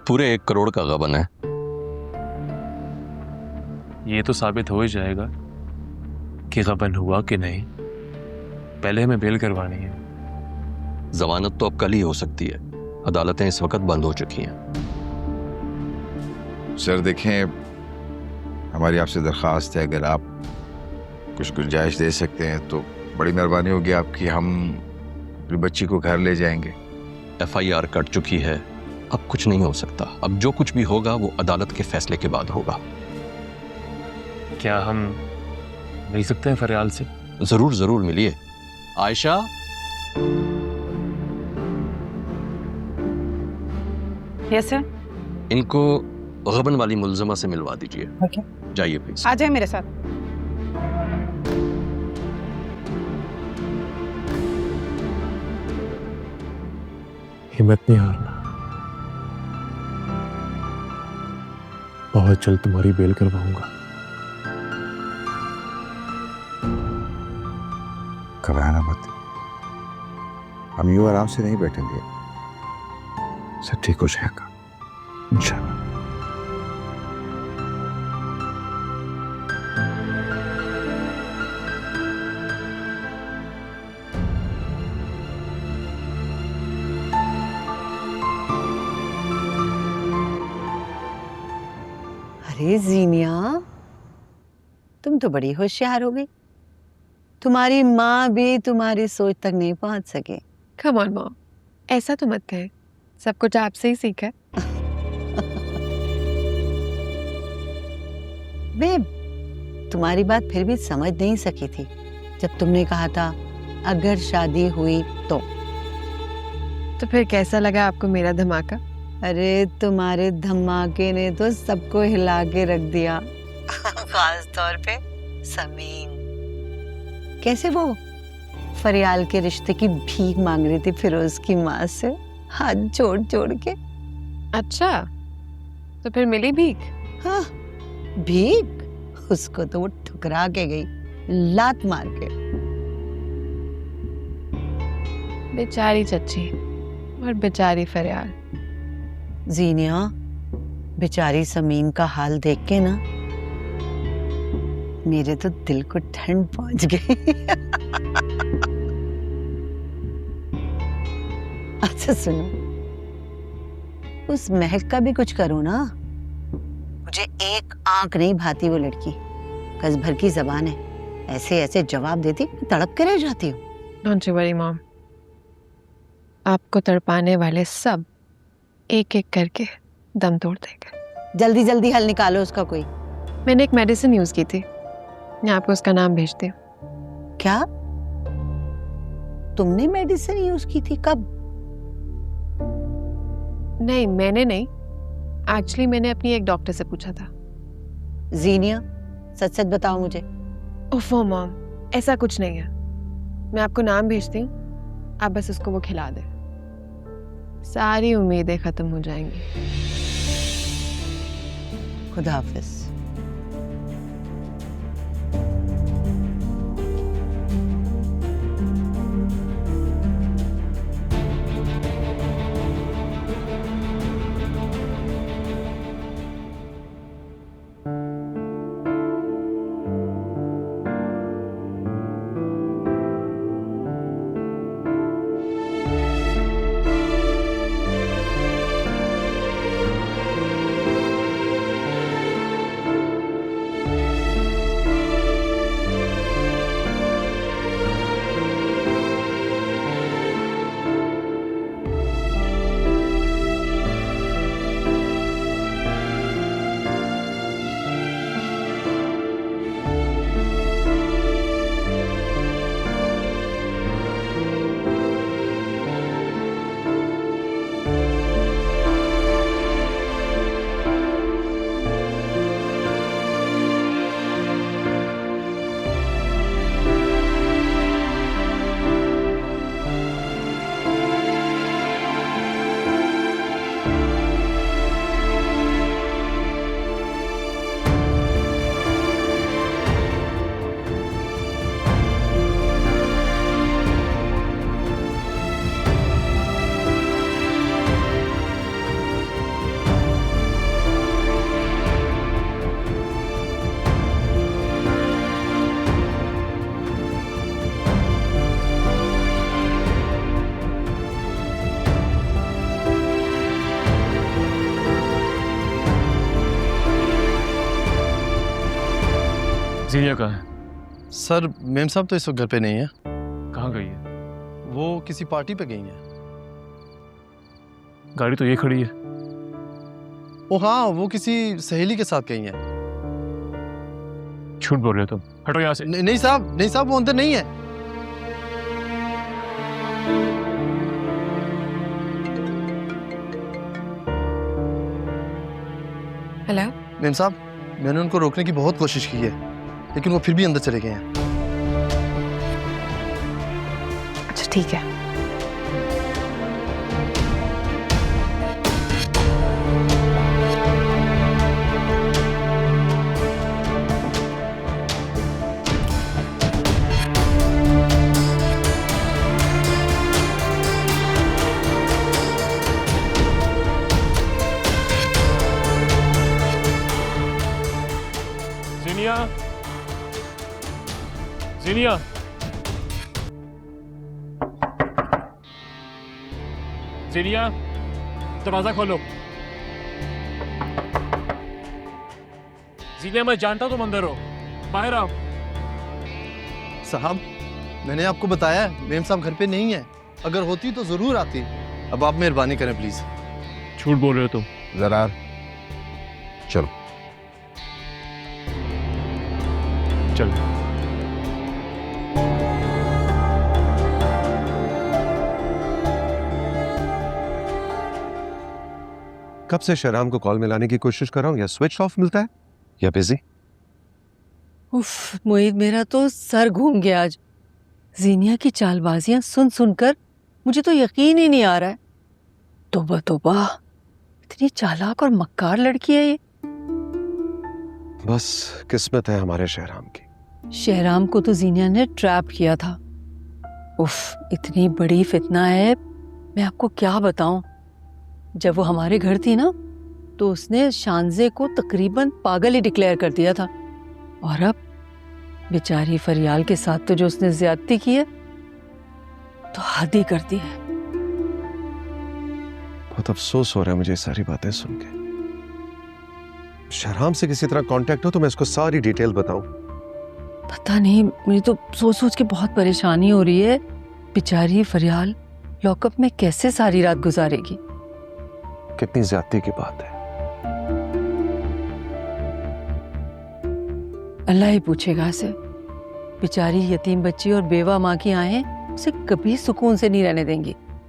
पूरे 1 करोड़ का गबन है। ये तो साबित हो ही जाएगा कि गबन हुआ कि नहीं। पहले हमें बेल करवानी है। जमानत तो अब कल ही हो सकती है, अदालतें इस वक्त बंद हो चुकी हैं। सर देखें, हमारी आपसे दरख्वास्त है, अगर आप कुछ गुंजाइश दे सकते हैं तो बड़ी मेहरबानी होगी आपकी। हम अपनी बच्ची को घर ले जाएंगे। FIR कट चुकी है, अब कुछ नहीं हो सकता। अब जो कुछ भी होगा वो अदालत के फैसले के बाद होगा। क्या हम मिल सकते हैं फरियाल से? जरूर जरूर मिलिए। Ayesha, yes sir. इनको गबन वाली मुलजमा से मिलवा दीजिए। ओके, जाइए प्लीज। आ जाए मेरे साथ। हिम्मत नहीं हारना। बहुत जल्द तुम्हारी बेल करवाऊंगा। घबराना मत, हम यूं आराम से नहीं बैठेंगे। सब ठीक हो जाएगा इंशाल्लाह। अरे जीनिया, तुम तो बड़ी होशियार हो गई। तुम्हारी माँ भी तुम्हारी सोच तक नहीं पहुंच सके। कम ऑन मॉम, ऐसा तो मत कहे। सब कुछ आपसे ही सीखा है। बेब, तुम्हारी बात फिर भी समझ नहीं सकी थी जब तुमने कहा था अगर शादी हुई तो। तो फिर कैसा लगा आपको मेरा धमाका? अरे तुम्हारे धमाके ने तो सबको हिला के रख दिया। खास तौर पे समीन। कैसे वो फरियाल के रिश्ते की भीख मांग रही थी फिरोज की माँ से, हाथ जोड़ जोड़ के। अच्छा, तो फिर मिली भीख? हाँ, भीख? उसको तो वो ठुकरा के गई, लात मार के। बेचारी चच्ची और बेचारी फरियाल। जीनिया, बेचारी समीन का हाल देख के ना मेरे तो दिल को ठंड पहुंच गई। अच्छा सुनो, उस महक का भी कुछ करो ना। मुझे एक आंख नहीं भाती वो लड़की, कस भर की जबान है। ऐसे ऐसे जवाब देती मैं तड़प के रह जाती हूँ। डोंट यू वरी मॉम, आपको तड़पाने वाले सब एक एक करके दम तोड़ देंगे। जल्दी जल्दी हल निकालो उसका कोई। मैंने एक मेडिसिन यूज की थी, मैं आपको उसका नाम भेजती हूँ। क्या? तुमने मेडिसिन यूज की थी? कब? नहीं, मैंने नहीं, एक्चुअली मैंने अपनी एक डॉक्टर से पूछा था। जीनिया, सच सच बताओ मुझे। ओफो मॉम, ऐसा कुछ नहीं है। मैं आपको नाम भेजती हूँ, आप बस उसको वो खिला दे, सारी उम्मीदें खत्म हो जाएंगी। खुदा हाफिज। जीनिया कहाँ है? सर मेम साहब तो इस वक्त घर पे नहीं है, कहाँ गई है? वो किसी पार्टी पे गई हैं। गाड़ी तो ये खड़ी है। ओ हाँ, वो किसी सहेली के साथ गई हैं। झूठ बोल रहे हो तुम, हटो यहाँ से। नहीं साहब, नहीं साहब, वो अंदर नहीं है। हेलो। मेम साहब, मैंने उनको रोकने की बहुत कोशिश की है, लेकिन वो फिर भी अंदर चले गए हैं। अच्छा ठीक है। जीनिया, जीनिया, जीनिया, दरवाजा खोलो। जीनिया, मैं जानता हूं तुम अंदर हो, बाहर आओ। साहब, मैंने आपको बताया है, मेम साहब घर पे नहीं है। अगर होती तो जरूर आती। अब आप मेहरबानी करें प्लीज। झूठ बोल रहे हो तुम। जरार, चलो। चल। कब से शहराम को कॉल मिलाने की कोशिश कर रहा हूँ, या स्विच ऑफ मिलता है या बिजी। उफ मोहित, मेरा तो सर घूम गया आज। जीनिया की चालबाजियां सुन सुनकर मुझे तो यकीन ही नहीं आ रहा है। तौबा तौबा, इतनी चालाक और मक्कार लड़की है ये। बस किस्मत है हमारे शहराम की। शहराम को तो जीनिया ने ट्रैप किया था। उफ, इतनी बड़ी फितना है, मैं आपको क्या बताऊं। जब वो हमारे घर थी ना, तो उसने शानजे को तकरीबन पागल ही डिक्लेयर कर दिया था। और अब बेचारी फरियाल के साथ तो जो उसने ज्यादती की है, तो हद ही कर दी है। बहुत अफसोस हो रहा है मुझे ये सारी बातें सुन के। शहराम से किसी तरह कांटेक्ट हो तो मैं इसको सारी डिटेल बताऊं। पता नहीं, मुझे तो सोच सोच के बहुत परेशानी हो रही है। बेचारी फरियाल लॉकअप में कैसे सारी रात गुजारेगी। कितनी ज्यादती की बात है। अल्लाह ही पूछेगा से। बेचारी यतीम बच्ची और बेवा माँ की आएं उसे कभी सुकून से नहीं रहने देंगी।